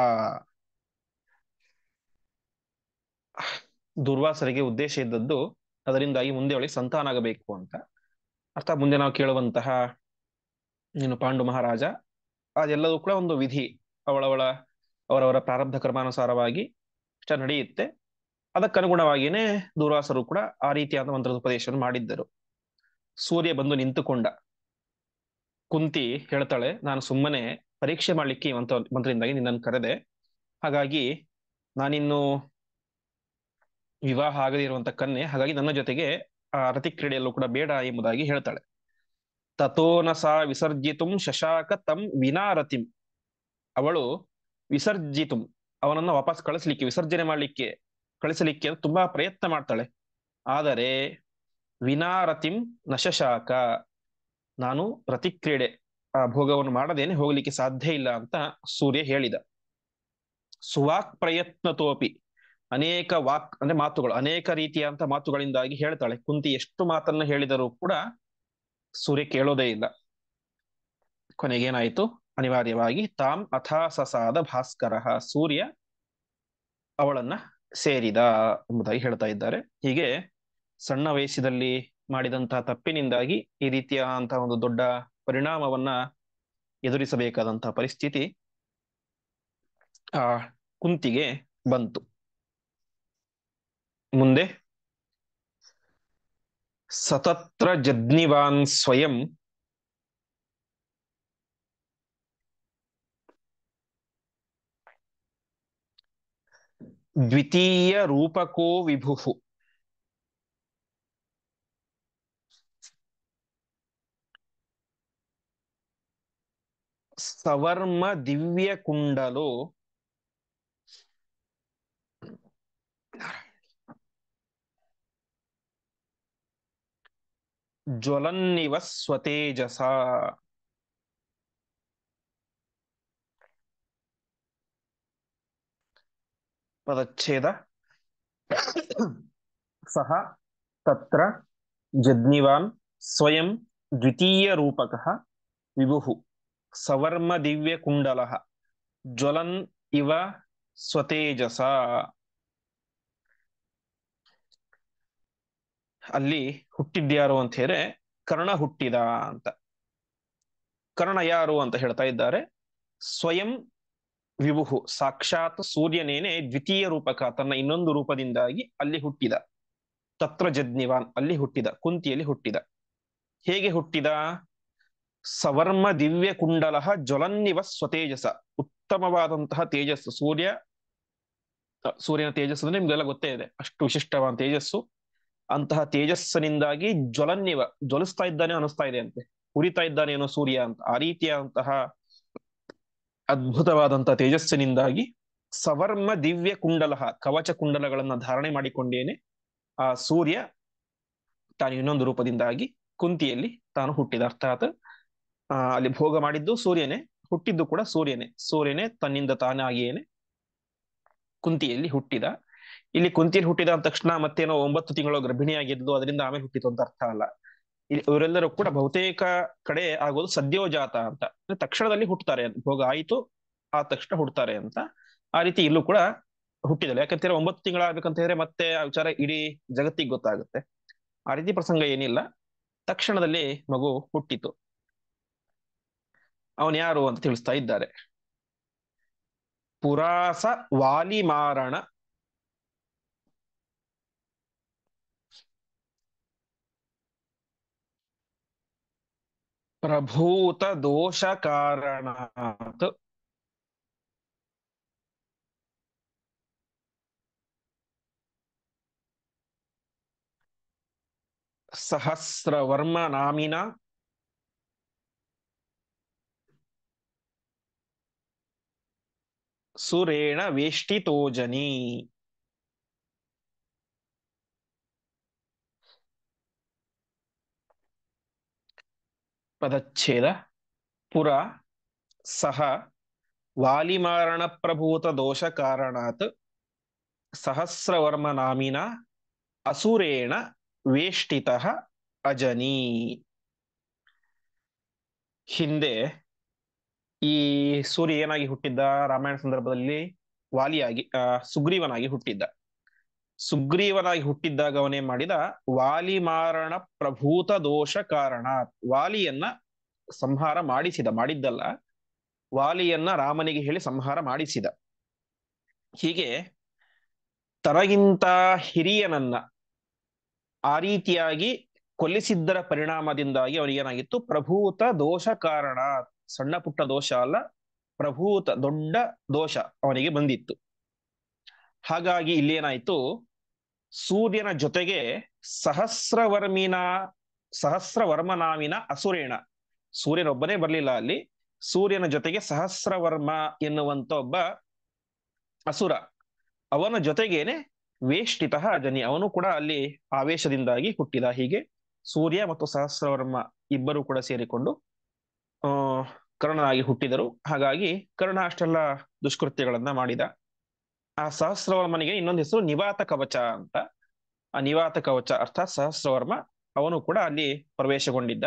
ದುರ್ವಾಸರಿಗೆ ಉದ್ದೇಶ ಇದ್ದದ್ದು ಅದರಿಂದಾಗಿ ಮುಂದೆ ಅವಳಿಗೆ ಸಂತಾನ ಆಗಬೇಕು ಅಂತ. ಅರ್ಥ ಮುಂದೆ ನಾವು ಕೇಳುವಂತಹ ನೀನು ಪಾಂಡು ಮಹಾರಾಜ ಅದೆಲ್ಲವೂ ಕೂಡ ಒಂದು ವಿಧಿ, ಅವಳವಳ ಅವರವರ ಪ್ರಾರಬ್ಧ ಕರ್ಮಾನುಸಾರವಾಗಿ ಇಷ್ಟ ನಡೆಯುತ್ತೆ. ಅದಕ್ಕನುಗುಣವಾಗಿಯೇ ದುರ್ವಾಸರು ಕೂಡ ಆ ರೀತಿಯಾದ ಮಂತ್ರದ ಉಪದೇಶವನ್ನು ಮಾಡಿದ್ದರು. ಸೂರ್ಯ ಬಂದು ನಿಂತುಕೊಂಡ. ಕುಂತಿ ಹೇಳ್ತಾಳೆ, ನಾನು ಸುಮ್ಮನೆ ಪರೀಕ್ಷೆ ಮಾಡ್ಲಿಕ್ಕೆ ಈ ಮಂತ್ರದಿಂದಾಗಿ ನಿನ್ನನ್ನು ಕರೆದೆ. ಹಾಗಾಗಿ ನಾನಿನ್ನು ವಿವಾಹ ಆಗದೇ ಇರುವಂತ ಕನ್ಯೆ, ಹಾಗಾಗಿ ನನ್ನ ಜೊತೆಗೆ ಆ ರತಿ ಕ್ರೀಡೆಯಲ್ಲೂ ಕೂಡ ಬೇಡ ಎಂಬುದಾಗಿ ಹೇಳ್ತಾಳೆ. ತಥೋನ ಸಾ ವಿಸರ್ಜಿತುಂ ಶಶಾಕ ತಂ ವಿನಾರತಿಂ. ಅವಳು ವಿಸರ್ಜಿತುಂ, ಅವನನ್ನ ವಾಪಸ್ ಕಳಿಸ್ಲಿಕ್ಕೆ, ವಿಸರ್ಜನೆ ಮಾಡ್ಲಿಕ್ಕೆ, ಕಳಿಸಲಿಕ್ಕೆ ತುಂಬಾ ಪ್ರಯತ್ನ ಮಾಡ್ತಾಳೆ. ಆದರೆ ವಿನಾರತಿಂ ನಶಶಾಕ, ನಾನು ರತಿಕ್ರೀಡೆ ಆ ಭೋಗವನ್ನು ಮಾಡದೇನೆ ಹೋಗ್ಲಿಕ್ಕೆ ಸಾಧ್ಯ ಇಲ್ಲ ಅಂತ ಸೂರ್ಯ ಹೇಳಿದ. ಸುವಾಕ್ ಪ್ರಯತ್ನತೋಪಿ, ಅನೇಕ ವಾಕ್ ಅಂದ್ರೆ ಮಾತುಗಳು, ಅನೇಕ ರೀತಿಯಂತ ಮಾತುಗಳಿಂದಾಗಿ ಹೇಳ್ತಾಳೆ. ಕುಂತಿ ಎಷ್ಟು ಮಾತನ್ನ ಹೇಳಿದರೂ ಕೂಡ ಸೂರ್ಯ ಕೇಳೋದೇ ಇಲ್ಲ. ಕೊನೆಗೇನಾಯಿತು, ಅನಿವಾರ್ಯವಾಗಿ ತಾಮ್ ಅಥಾಸಸಾದ ಭಾಸ್ಕರ, ಸೂರ್ಯ ಅವಳನ್ನ ಸೇರಿದ ಎಂಬುದಾಗಿ ಹೇಳ್ತಾ ಇದ್ದಾರೆ. ಹೀಗೆ ಸಣ್ಣ ವಯಸ್ಸಿನಲ್ಲಿ ಮಾಡಿದಂತಹ ತಪ್ಪಿನಿಂದಾಗಿ ಈ ರೀತಿಯಾದಂತಹ ಒಂದು ದೊಡ್ಡ ಪರಿಣಾಮವನ್ನ ಎದುರಿಸಬೇಕಾದಂತಹ ಪರಿಸ್ಥಿತಿ ಆ ಕುಂತಿಗೆ ಬಂತು. ಮುಂದೆ ಸತತ್ರ ಜಜ್ನಿವಾನ್ ಸ್ವಯಂ ದ್ವಿತೀಯ ರೂಪಕೋ ವಿಭು. ಸವರ್ಮ ದಿವ್ಯ ಕುಂಡಲೋ ಜ್ವಲನ್ನಿವ ಸ್ವತೇಜಸ. ಪದಚ್ಛೇದ. ಸಹ ತತ್ರ ಜಜ್ನಿವಾನ್ ಸ್ವಯಂ ದ್ವಿತೀಯ ರೂಪಕಃ ವಿಭುಃ ಸವರ್ಮ ದಿವ್ಯ ಕುಂಡಲಃ ಜ್ವಲನ್ ಇವ ಸ್ವತೇಜಸ. ಅಲ್ಲಿ ಹುಟ್ಟಿದ್ಯಾರು ಅಂತ ಹೇಳಿದ್ರೆ ಕರ್ಣ ಹುಟ್ಟಿದ ಅಂತ. ಕರ್ಣ ಯಾರು ಅಂತ ಹೇಳ್ತಾ ಇದ್ದಾರೆ. ಸ್ವಯಂ ವಿಭುಹು, ಸಾಕ್ಷಾತ್ ಸೂರ್ಯನೇನೆ ದ್ವಿತೀಯ ರೂಪಕ, ತನ್ನ ಇನ್ನೊಂದು ರೂಪದಿಂದಾಗಿ ಅಲ್ಲಿ ಹುಟ್ಟಿದ. ತತ್ರ ಜಜ್ನಿವಾನ್, ಅಲ್ಲಿ ಹುಟ್ಟಿದ, ಕುಂತಿಯಲ್ಲಿ ಹುಟ್ಟಿದ. ಹೇಗೆ ಹುಟ್ಟಿದ? ಸವರ್ಮ ದಿವ್ಯ ಕುಂಡಲ ಜ್ವಲನ್ನಿವ ಸ್ವತೇಜಸ, ಉತ್ತಮವಾದಂತಹ ತೇಜಸ್ಸು. ಸೂರ್ಯನ ತೇಜಸ್ಸು ಅಂದ್ರೆ ನಿಮ್ಗೆಲ್ಲ ಗೊತ್ತೇ ಇದೆ, ಅಷ್ಟು ವಿಶಿಷ್ಟವಾದ ತೇಜಸ್ಸು. ಅಂತಹ ತೇಜಸ್ಸಿನಿಂದಾಗಿ ಜ್ವಲನ್ನಿವ, ಜ್ವಲಿಸ್ತಾ ಇದ್ದಾನೆ ಅನಿಸ್ತಾ ಇದೆ ಅಂತೆ, ಉರಿತಾ ಇದ್ದಾನೆ ಏನೋ ಸೂರ್ಯ ಅಂತ. ಆ ರೀತಿಯಾದಂತಹ ಅದ್ಭುತವಾದಂತಹ ತೇಜಸ್ಸಿನಿಂದಾಗಿ ಸವರ್ಮ ದಿವ್ಯ ಕುಂಡಲ, ಕವಚ ಕುಂಡಲಗಳನ್ನ ಧಾರಣೆ ಮಾಡಿಕೊಂಡೇನೆ ಆ ಸೂರ್ಯ ತಾನು ಇನ್ನೊಂದು ರೂಪದಿಂದಾಗಿ ಕುಂತಿಯಲ್ಲಿ ತಾನು ಹುಟ್ಟಿದ. ಅರ್ಥಾತ್ ಅಲ್ಲಿ ಭೋಗ ಮಾಡಿದ್ದು ಸೂರ್ಯನೇ, ಹುಟ್ಟಿದ್ದು ಕೂಡ ಸೂರ್ಯನೇ ತನ್ನಿಂದ ತಾನಾಗಿಯೇನೆ ಕುಂತಿಯಲ್ಲಿ ಹುಟ್ಟಿದ. ಇಲ್ಲಿ ಕುಂತಿಯಲ್ಲಿ ಹುಟ್ಟಿದ ಅಂದ ತಕ್ಷಣ ಮತ್ತೇನೋ 9 ತಿಂಗಳು ಗರ್ಭಿಣಿಯಾಗಿದ್ದು ಅದರಿಂದ ಆಮೇಲೆ ಹುಟ್ಟಿತು ಅಂತ ಅರ್ಥ ಅಲ್ಲ. ಇವರೆಲ್ಲರೂ ಕೂಡ ಬಹುತೇಕ ಕಡೆ ಆಗೋದು ಸದ್ಯೋಜಾತ ಅಂತ, ತಕ್ಷಣದಲ್ಲಿ ಹುಟ್ಟುತ್ತಾರೆ, ಭೋಗ ಆಯಿತು ಆ ತಕ್ಷಣ ಹುಡ್ತಾರೆ ಅಂತ. ಆ ರೀತಿ ಇಲ್ಲೂ ಕೂಡ ಹುಟ್ಟಿದಲ್ಲ. ಯಾಕಂತೇಳಿ 9 ತಿಂಗಳಾಗಬೇಕಂತ ಹೇಳಿದ್ರೆ ಮತ್ತೆ ಆ ವಿಚಾರ ಇಡೀ ಜಗತ್ತಿಗೆ ಗೊತ್ತಾಗುತ್ತೆ. ಆ ರೀತಿ ಪ್ರಸಂಗ ಏನಿಲ್ಲ, ತಕ್ಷಣದಲ್ಲಿ ಮಗು ಹುಟ್ಟಿತು. ಅವನ್ ಯಾರು ಅಂತ ತಿಳಿಸ್ತಾ ಇದ್ದಾರೆ. ಪುರಾಸ ವಾಲಿಮಾರಣ ಪ್ರಭೂತ ದೋಷ ಕಾರಣಾತ್ ಸಹಸ್ರವರ್ಮ ನಾಮಿನ ಸುರೇಣ ವೇಷ್ಟಿತೋಜನಿ. ಪದಚ್ಛೇದ. ಪುರ ಸಹ ವಾಲಿಮಾರಣ ಪ್ರಭೂತ ದೋಷ ಕಾರಣಾತ್ ಸಹಸ್ರವರ್ಮ ನಾಮಿನ ಅಸುರೇಣ ವೇಷ್ಟಿತ ಅಜನಿ. ಹಿಂದೆ ಈ ಸೂರ್ಯ ಏನಾಗಿ ಹುಟ್ಟಿದ್ದ? ರಾಮಾಯಣ ಸಂದರ್ಭದಲ್ಲಿ ವಾಲಿಯಾಗಿ ಸುಗ್ರೀವನಾಗಿ ಹುಟ್ಟಿದ್ದ. ಸುಗ್ರೀವನಾಗಿ ಹುಟ್ಟಿದ್ದಾಗ ಅವನೇನ್ ಮಾಡಿದ, ವಾಲಿಮಾರಣ ಪ್ರಭೂತ ದೋಷ ಕಾರಣ, ವಾಲಿಯನ್ನ ಸಂಹಾರ ಮಾಡಿದ್ದಲ್ಲ, ವಾಲಿಯನ್ನ ರಾಮನಿಗೆ ಹೇಳಿ ಸಂಹಾರ ಮಾಡಿಸಿದ. ಹೀಗೆ ತನಗಿಂತ ಹಿರಿಯನನ್ನ ಆ ರೀತಿಯಾಗಿ ಕೊಲ್ಲಿಸಿದ್ದರ ಪರಿಣಾಮದಿಂದಾಗಿ ಅವನಿಗೇನಾಗಿತ್ತು, ಪ್ರಭೂತ ದೋಷ ಕಾರಣ, ಸಣ್ಣ ಪುಟ್ಟ ದೋಷ ಅಲ್ಲ, ಪ್ರಭೂತ ದೊಡ್ಡ ದೋಷ ಅವನಿಗೆ ಬಂದಿತ್ತು. ಹಾಗಾಗಿ ಇಲ್ಲೇನಾಯ್ತು, ಸೂರ್ಯನ ಜೊತೆಗೆ ಸಹಸ್ರವರ್ಮನಾಮಿನ ಅಸುರೇಣ, ಸೂರ್ಯನೊಬ್ಬನೇ ಬರ್ಲಿಲ್ಲ ಅಲ್ಲಿ, ಸೂರ್ಯನ ಜೊತೆಗೆ ಸಹಸ್ರವರ್ಮ ಎನ್ನುವಂತ ಒಬ್ಬ ಅಸುರ, ಅವನ ಜೊತೆಗೇನೆ ವೇಷ್ಟಿತ ಜನಿ, ಅವನು ಕೂಡ ಅಲ್ಲಿ ಆವೇಶದಿಂದಾಗಿ ಹುಟ್ಟಿದ. ಹೀಗೆ ಸೂರ್ಯ ಮತ್ತು ಸಹಸ್ರವರ್ಮ ಇಬ್ಬರು ಕೂಡ ಸೇರಿಕೊಂಡು ಕರ್ಣನಾಗಿ ಹುಟ್ಟಿದರು. ಹಾಗಾಗಿ ಕರ್ಣ ಅಷ್ಟೆಲ್ಲ ದುಷ್ಕೃತ್ಯಗಳನ್ನ ಮಾಡಿದ. ಆ ಸಹಸ್ರವರ್ಮನಿಗೆ ಇನ್ನೊಂದು ಹೆಸರು ನಿವಾತ ಕವಚ ಅಂತ. ಆ ನಿವಾತ ಕವಚ ಅರ್ಥಾತ್ ಸಹಸ್ರವರ್ಮ, ಅವನು ಕೂಡ ಅಲ್ಲಿ ಪ್ರವೇಶಗೊಂಡಿದ್ದ.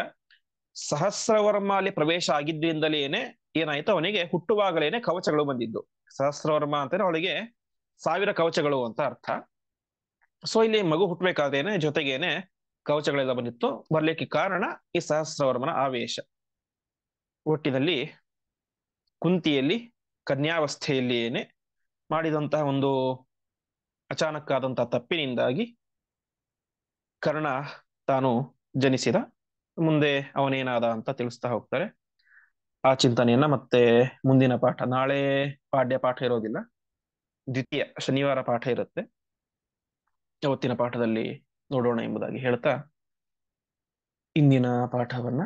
ಸಹಸ್ರವರ್ಮ ಅಲ್ಲಿ ಪ್ರವೇಶ ಆಗಿದ್ದರಿಂದಲೇನೆ ಏನಾಯ್ತು, ಅವನಿಗೆ ಹುಟ್ಟುವಾಗಲೇನೆ ಕವಚಗಳು ಬಂದಿದ್ದು. ಸಹಸ್ರವರ್ಮ ಅಂತಂದ್ರೆ ಅವಳಿಗೆ 1000 ಕವಚಗಳು ಅಂತ ಅರ್ಥ. ಸೊ ಇಲ್ಲಿ ಮಗು ಹುಟ್ಟಬೇಕಾದೇನೆ ಜೊತೆಗೇನೆ ಕವಚಗಳೆಲ್ಲ ಬಂದಿತ್ತು. ಬರ್ಲಿಕ್ಕೆ ಕಾರಣ ಈ ಸಹಸ್ರವರ್ಮನ ಆವೇಶ. ಒಟ್ಟಿನಲ್ಲಿ ಕುಂತಿಯಲ್ಲಿ ಕನ್ಯಾವಸ್ಥೆಯಲ್ಲಿಯೇನೆ ಮಾಡಿದಂತಹ ಒಂದು ಅಚಾನಕ್ ಆದಂತಹ ತಪ್ಪಿನಿಂದಾಗಿ ಕರ್ಣ ತಾನು ಜನಿಸಿದ. ಮುಂದೆ ಅವನೇನಾದ ಅಂತ ತಿಳಿಸ್ತಾ ಹೋಗ್ತಾರೆ. ಆ ಚಿಂತನೆಯನ್ನ ಮತ್ತೆ ಮುಂದಿನ ಪಾಠ, ನಾಳೆ ಪಾಡ್ಯ ಪಾಠ ಇರೋದಿಲ್ಲ, ದ್ವಿತೀಯ ಶನಿವಾರ ಪಾಠ ಇರುತ್ತೆ, ಅವತ್ತಿನ ಪಾಠದಲ್ಲಿ ನೋಡೋಣ ಎಂಬುದಾಗಿ ಹೇಳ್ತಾ ಇಂದಿನ ಪಾಠವನ್ನ